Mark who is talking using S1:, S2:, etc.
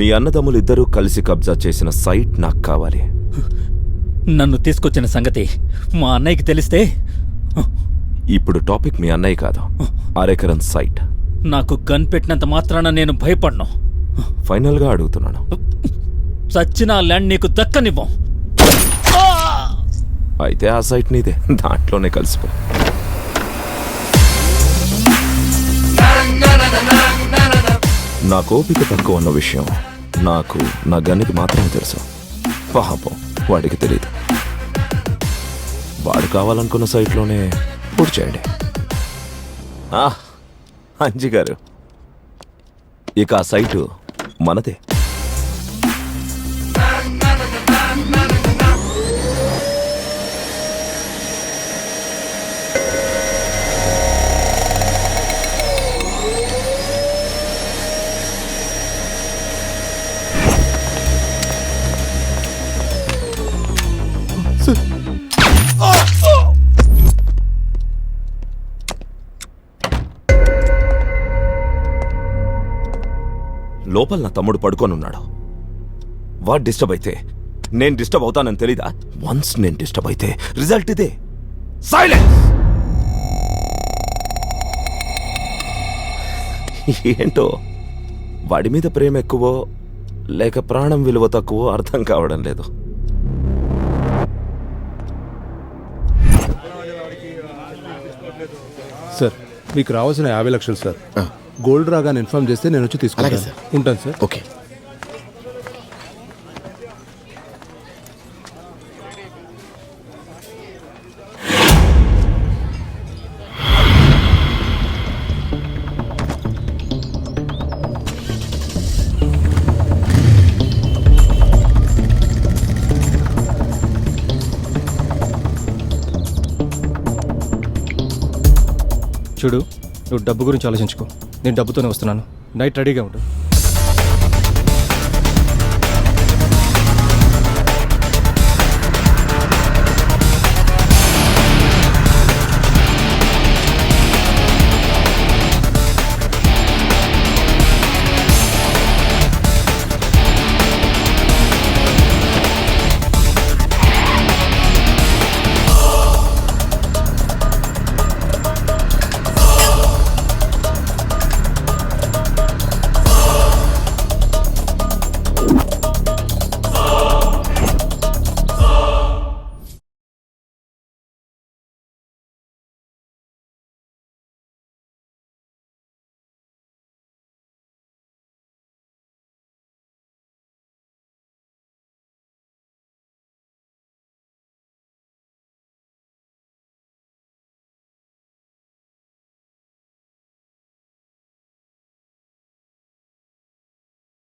S1: మీ అన్నదమ్ములు ఇద్దరూ కలిసి కబ్జా చేసిన సైట్ నాకు కావాలి.
S2: నన్ను తీసుకొచ్చిన సంగతి మా అన్నయ్యకి తెలిస్తే
S1: ఇప్పుడు టాపిక్ మీ అన్నయ్య కాదు, అరెకరం సైట్.
S2: నాకు గన్ పెట్టినంత మాత్రాన నేను భయపడ్ను.
S1: ఫైనల్గా అడుగుతున్నాను,
S2: చచ్చిన ల్యాండ్ నీకు దక్కనివ్వం.
S1: అయితే ఆ సైట్ నీదే, దాంట్లోనే కలిసిపో. నా కోపిక తక్కువ అన్న విషయం నాకు నా గన్నికి మాత్రమే తెలుసు. పాపం వాడికి తెలియదు. వాడు కావాలనుకున్న సైట్లోనే పూర్తి చేయండి. అంజి గారు, ఇక ఆ సైటు మనదే. లోపల నా తమ్ముడు పడుకొనున్నాడు. వాడు డిస్టర్బ్ అయితే నేను డిస్టర్బ్ అవుతానని తెలీదా? వన్స్ నేను డిస్టర్బ్ అయితే రిజల్ట్ ఇదే, సైలెన్స్. ఏంటో వాడి మీద ప్రేమ ఎక్కువో లేక ప్రాణం విలువ తక్కువో అర్థం కావడం లేదు.
S3: సార్, మీకు రావాల్సిన 50 లక్షలు సార్. గోల్డ్ రాగానే ఇన్ఫార్మ్ చేస్తే నేను వచ్చి తీసుకుంటాను సార్. ఉంటాను సార్.
S4: ఓకే.
S5: చూడు, నువ్వు డబ్బు గురించి ఆలోచించుకో. నేను డబ్బుతోనే వస్తున్నాను. నైట్ రెడీగా ఉండు.